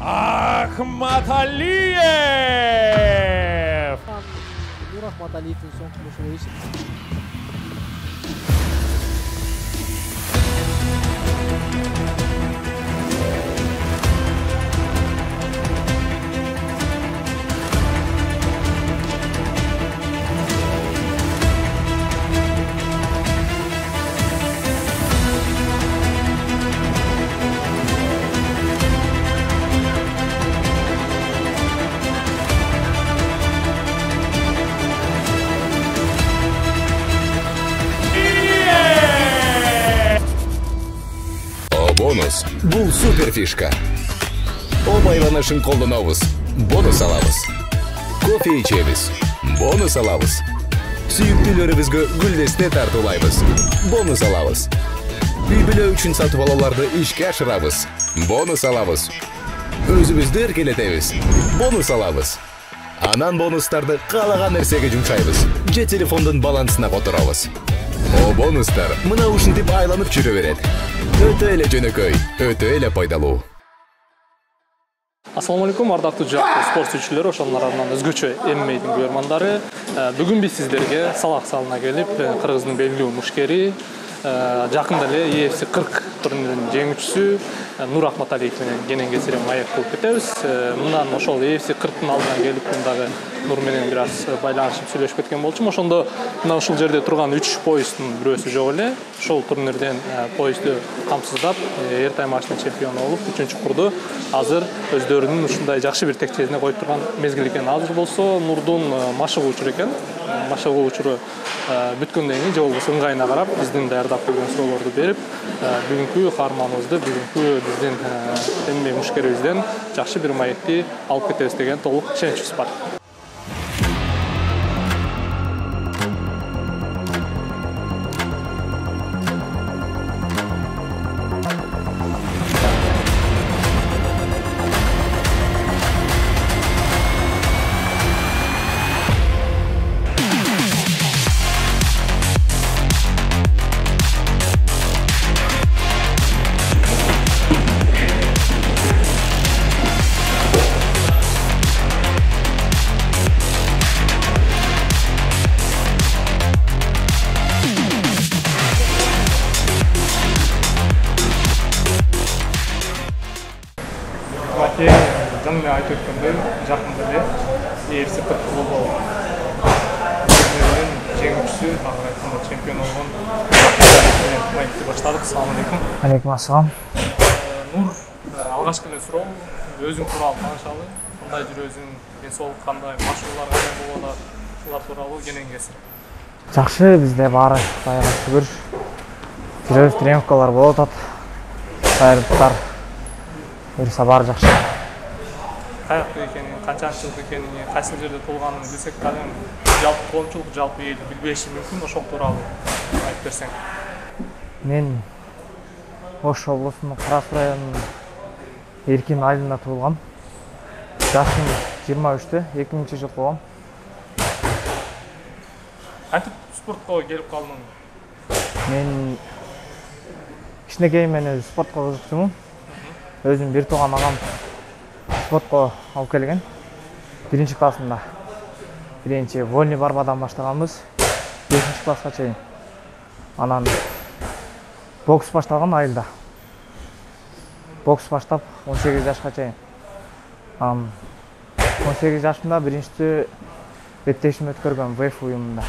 Ахматалиев. Нур Ахматалиевтің соңғы қылышы ойсы. Бонус. Бұл супер фишка. О байланышын қолданабыз. Бонус алабыз. Кофе ичебіз. Бонус алабыз. Сүйіктілерімізге гүлдесте тартулайбыз. Бонус алабыз. Үй білі үшін сатып алаларды ішке ашырабыз. Бонус алабыз. Өзімізді еркелетеміз. Бонус алабыз. Анан бонустарды қалаған нәрсеге жұмшайбыз. Же телефондың балансына қотырабыз. О бонустар мына ушинтип айланып жүрө берет. Өтө эле жөнөкөй, өтө эле пайдалуу. Ассаламу алейкум, ардактуу жактуу спорт сүйүүчүлөр, ошонун арасынан өзгөчө эммейдин көрөрмандары. Бүгүн биз сиздерге салак салына келип, Кыргыздын белгилүү мушкери, жакында эле UFC 40 турниринин жеңүүчүсү Нур Ахматалиев менен кенен кесире маек кылып кетебиз. Мындан ошол UFC 40-тын алдынан келип, мындагы Нур менен бир аз байланышып сүйлөшүп кеткен болчумун. Ошондо мына ушул жерде турган 3 поезддун бирөөсү жок эле. Ошол турнирден поездду камсыздап, эртай матчтын чемпиону болуп, 3-курду азыр өздөрүнүн ушундай жакшы бир текчесине коюп турган мезгил экен. Азыр болсо Нурдун машыгуу учуру экен. Машыгуу учуру бүткөндөн кийин же болбосо ыңгайына карап биздин даярдап койгон суроолорду берип, бүгүнкү каарманыбызды, бүгүнкү биздин эмме мушкерибизден жакшы бир маекти алып кетебиз деген толук ишеничибиз бар. Жаңы айтып өткөндөй, жакында эле UFC 40 болду. Турнирдин жеңүүчүсү, тагы айтканда чемпион болгон маекти баштадык. Ассаламу алейкум. Алейкум ассалам. Нур, алгачкы эле суроо, өзүң тууралуу таанышалы. Кандай жүрөсүң, ден соолук кандай, машыгуулар кандай болуп атат? Булар тууралуу кенен кесир. Жакшы, бизде баары Кудайга шүгүр. Жүрөбүз, тренировкалар болуп атат. Дайрыктар. Буюрса баары жакшы. Каяктуу экенин, канчанчы жылдык экенин, кайсы жерде туулганын билсек дагы жалпы коомчулук, жалпы эл билбеши мүмкүн. Ошол тууралуу айтып берсең. Мен Ош облусунун Карасуу районунун Эркин айылында туулгам. Жашым 23-тө, 2000-жылы туулгам. Кантип спортко келип калдың? Мен кичинекей мен спортко кызыкчумун. Өзүм бир тууган агам спортко алып келген. 1-классында. Биринчи вольный борьбадан баштаганбыз. 5-класска чейин. Анан бокс башталган айылда. Бокс баштап 18 жашка чейин. 18 жашымда биринчи беттешим өткөргөн ВФ уюмунда.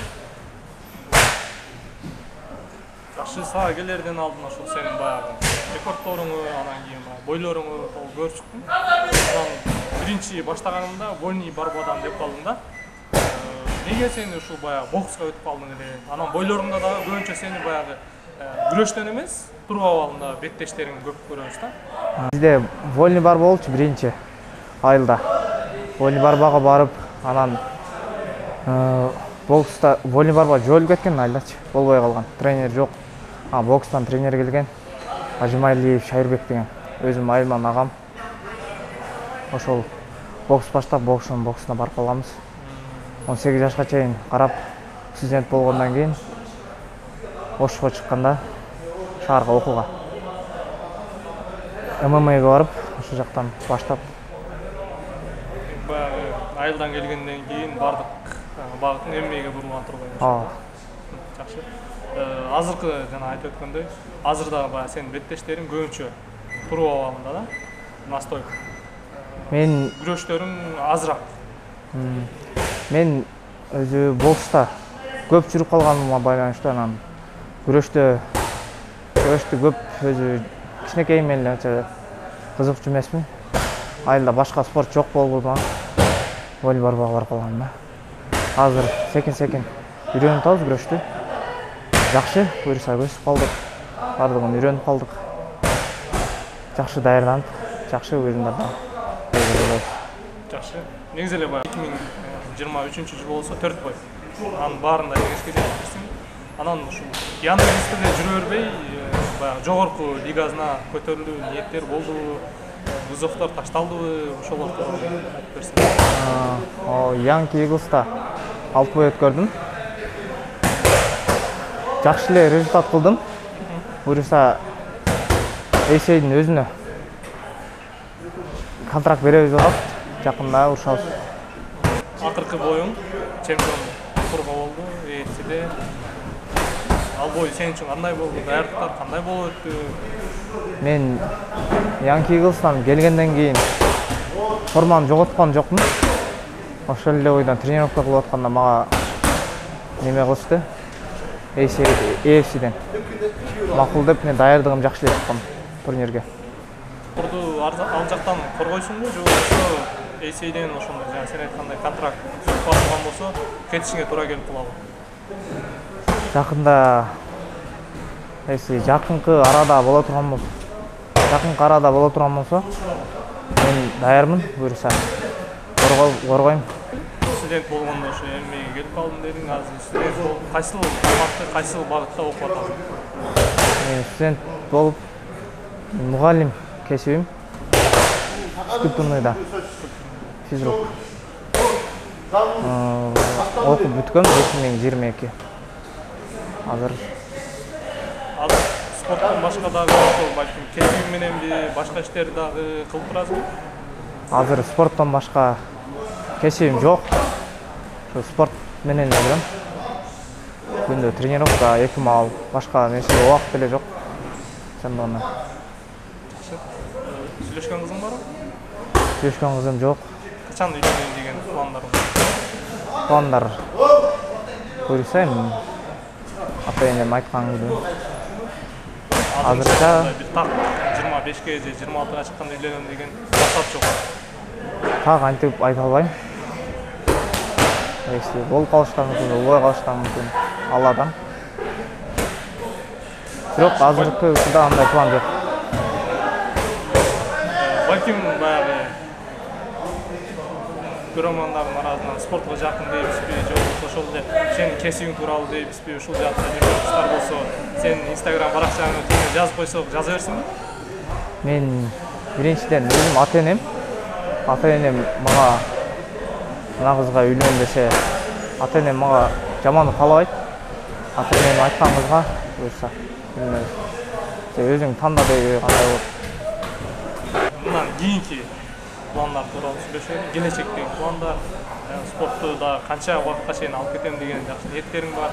Жакшы сага келерден алдын ошол сенин баягы рекордторуңу, анан кийин бойлоруңу көрүп чыктым. Анан биринчи баштаганымда вольный борьбадан деп калдым да. Неге сен ушул баягы бокска өтүп калдың эле? Анан бойлоруңда дагы көбүнчө сени баягы күрөштөн эмес, туруп абалында беттештериң көп көрөбүз да. Бизде вольный борьба болчу биринчи айылда. Вольный борьбага барып, анан бокста вольный борьба жоюлуп кеткен айылдачы. Болбой калган. Тренер жок. Бокстан тренер келген. Ажымайлиев Шайырбек деген. Өзүм айылман агам. Ошол бокс баштап, боксуна барып калганбыз. 18 жашка чейин карап, студент болгондон кийин Ошко чыкканда шаарга окууга. ММАга барып, ошол жактан баштап айылдан келгенден кийин бардык багытың эммеге бурулган турбайбы? Ооба. Жакшы. Азыркы жана айтып өткөндөй, азырда баягы сенин беттештериң көбүнчө туруу абалында да, настой. Мен Күрөштөрүң азыраак. мен өзү бокста көп жүрүп калганыма байланыштуу анан күрөштө көп өзү кичинекейимден эле анча кызыкчу эмесмин. Айылда башка спорт жок болду, волейбол барбай калгам да. Азыр секин үйрөнүп атабыз күрөштү. Жакшы, буюрса өсүп калдык. Бардыгын үйрөнүп калдык. Жакшы даярданып, жакшы уюмдарда. Жакшы. Негизи эле баягы 2023-жыл болсо 4 бой. Анын баарында жеңишке жетипсиң. Анан ушул Яндекс листеде жүрө бербей, баягы жогорку лигасына көтөрүлүү ниеттер болдубу? Вызовдор ташталдыбы? Ошолор тууралуу айтып берсең. Young Eagles'та 6 бой өткөрдүм. Жакшы эле результат кылдым. Буюрса AC'дин өзүнө контракт беребиз деп атат. Жакында урушабыз. Акыркы боюң чемпион турга болду AC'де. Ал бой сен үчүн кандай болду? Даярдыктар кандай болуп өттү? Мен Young Eagles'тан келгенден кийин формамды жоготкон жокмун. Ошол эле ойдон тренировка кылып атканда мага неме кылышты. AFC'ден макул деп мен даярдыгым жакшы эле чыккан турнирге. Турду ал жактан коргойсуңбу же болбосо AC'ден ошондой жана сен айткандай контракт басылган болсо кетишиңе туура келип калабы? Жакында жакынкы арада боло турган болсо мен даярмын, буюрса коргойм. Студент болгондо ошо эммеге келип калдым дедиң. Азыр студент болуп кайсыл форматты, кайсыл багытта окуп атасың? Мен студент болуп мугалим кесибим. Физкультурныйда физрук. Окуп бүткөм 2022. Азыр спорттон башка дагы балким кесибиң мененби башка иштерди дагы кылып турасың? Азыр спорттон башка кесибим жок. Спорт менен эле жүрөм. Күндө тренировка, 2 мал, башка нерсе убакыт эле жок. Чындыгында. Сүйлөшкөн кызың барбы? Сүйлөшкөн кызым жок. Качан үйлөнөйүн деген пландарың? Пландар буюрса эми ата-энем айткан күнү. Азырча бир так 25-ке же 26-га чыкканда үйлөнөм деген максат жок. Так антип айта албайм. Болуп калыштан мүмкүн, болбой калыштан мүмкүн. Алладан. Бирок азыркы учурда андай план жок. Балким баягы көрөрмандардын арасынан спортко жакын дейбизби, же болбосо ошол эле сенин кесибиң тууралуу дейбизби, ушул жакта жүргөн кыздар болсо, сенин Instagram баракчаңы түбүнө жазып койсок, жаза берсиңби? Мен биринчиден өзүм ата-энем мага мына кызга үйлөн десе, ата-энем мага жамандык каалабайт. Ата-энем айткан кызга буюрса, өзүң танда дейби кандай болот? Мындан кийинки пландар тууралуу сүйлөшөлү. Келечектеги пландар, спортту да канча убакытка чейин алып кетем деген жакшы ниеттериң бар.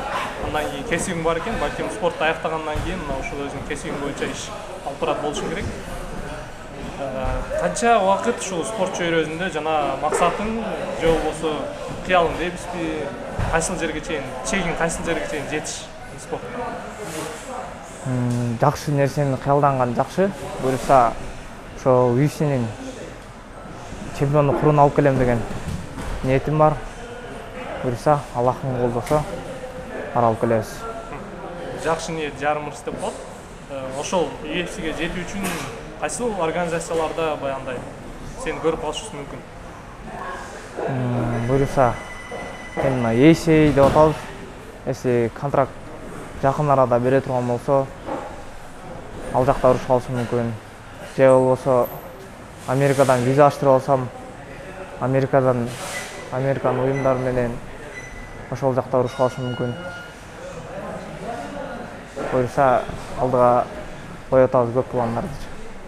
Андан кийин кесибиң бар экен, балким спортту аяктагандан кийин мына ушул өзүң кесибиң боюнча иш алып барат болушуң керек. Канча убакыт ушул спорт чөйрөсүндө жана максатың же болбосо кыялың дейбизби? Кайсыл жерге чейин, чегиң кайсыл жерге чейин жетиш спортто? Жакшы нерсени кыялданган жакшы. Буюрса ошо UFC'нин чемпиондук курун алып келем деген ниетим бар. Буюрса Аллахың колдосо ара алып келебиз. Жакшы ниет жарым ырыс деп коет. Ошол UFC'ге жетүү үчүн кайсыл организацияларда баягындай сени көрүп калышыбыз мүмкүн? Буюрса мен AC деп атабыз. Если контракт жакын арада бере турган болсо, ал жакта урушуп калышым мүмкүн. Же болбосо Америкадан виза аштырып алсам, Американын уюмдары менен ошол жакта урушуп калышым мүмкүн. Буюрса алдыга коюп атабыз көп пландарды.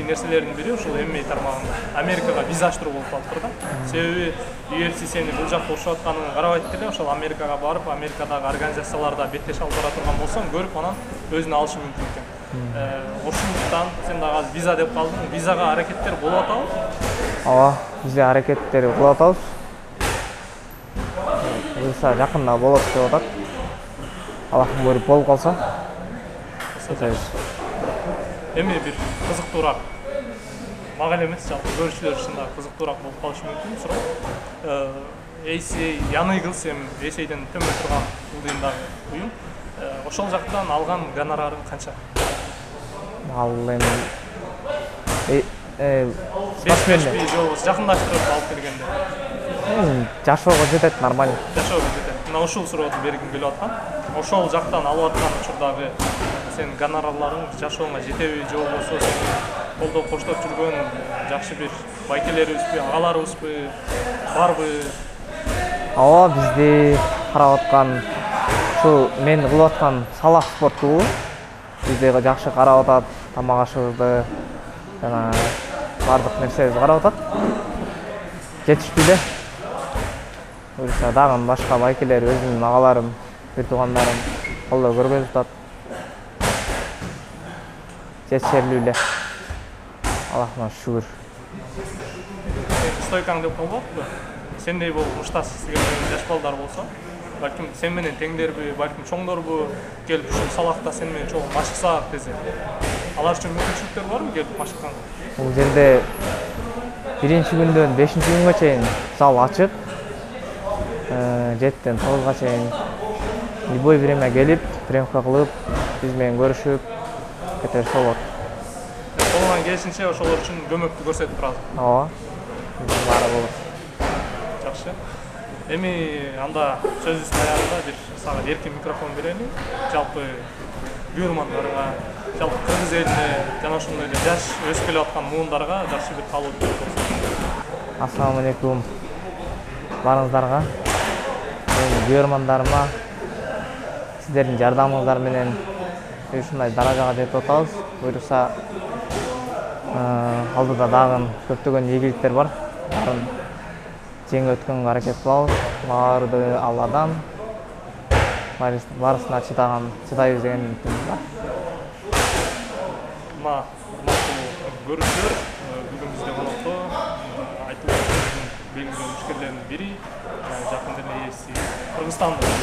нерселердин бири ушул MMA тармагында Америкага виза аштыруу болуп калыптыр да. Себеби UFC сени бул жакта урушуп атканын карабайт деле, ошол Америкага барып, Америкадагы организацияларда беттеш алып бара турган болсоң, көрүп анан өзүнө алышы мүмкүн экен. Ошондуктан сен дагы азыр виза деп калдың. Визага аракеттер болуп атабы? Ооба, бизде аракеттер кылып атабыз. Буюрса жакында болот деп атат. Аллахтын буйруп болуп калса. Эми бир кызыктуураак, мага эле эмес, жалпы көрүүчүлөр үчүн да кызыктуураак болуп калышы мүмкүн суроо. ACA Young Eagles эми ACA'ден төмөн турган уюмдагы уюм. Ошол жактан алган гонорарың канча? Ал эми спортсменди жакындаштырып алып келгенде. Жашоого жетет, нормально. Жашоого жетет. Мына ушул суроону бергим келип аткан. Ошол жактан алып аткан учурдагы сен гонорарларың жашооңа жетеби же болбосо сени колдоп коштоп жүргөн жакшы бир байкелерибизби, агаларыбызбы барбы? Ооба, бизди карап аткан ушу мен кылып аткан Салах спорт клубу бизди жакшы карап атат, тамак ашыбызды жана бардык нерсебизди карап атат. Жетиштүү эле. Буюрса дагы башка байкелер, өзүмдүн агаларым, бир туугандарым колдоо көргөзүп атат. Жетишерлүү эле. Аллахыма шүгүр. Стойкаң деп калбаппы? Сендей болуп мушташ келген жаш балдар болсо, балким сен менен теңдерби, балким чоңдорбу келип ушул Салахта сен менен чогуу машыксак десе. Алар үчүн мүмкүнчүлүктөр барбы келип машыкканга? Бул жерде биринчи күндөн 5-чи күнгө чейин зал ачык. 7-тен 9-га чейин любой время келип, тренировка кылып, биз менен көрүшүп кетерсе болот. Колуңан келишинче ошолор үчүн көмөктү көрсөтүп турасың. Ооба. Баары болот. Жакшы. Эми анда сөзүбүздүн аягында бир сага эркин микрофон берели. Жалпы күйөрмандарга, жалпы кыргыз элине жана ошондой эле жаш өсүп келе аткан муундарга жакшы бир каалоо берсең. Ассаламу алейкум барыңыздарга. Менин күйөрмандарыма сиздердин жардамыңыздар менен ушундай даражага жетип атабыз. Буюрса алдыда дагы көптөгөн ийгиликтер бар. Баарын жеңип өткөнгө аракет кылабыз. Баарды Алладан барысына чыдайбыз деген үмүтүмүз бар. Мына урматтуу көрүүчүлөр, бүгүн бизде конокто айтылып өткөн белгилүү мушкерлердин бири, жакында эле UFC Кыргызстандын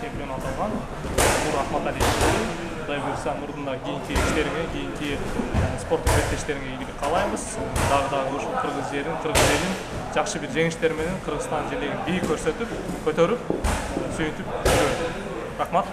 чемпиону аталган Нур Ахматалиев. Кудай буйрса Нурдун да кийинки иштериңе, кийинки спорттук беттештериңе ийгилик каалайбыз. Дагы ушул кыргыз жерин, кыргыз элин жакшы бир жеңиштер менен Кыргызстан желегин бийик көрсөтүп, көтөрүп, сүйүнтүп жүрөбүз. Рахмат.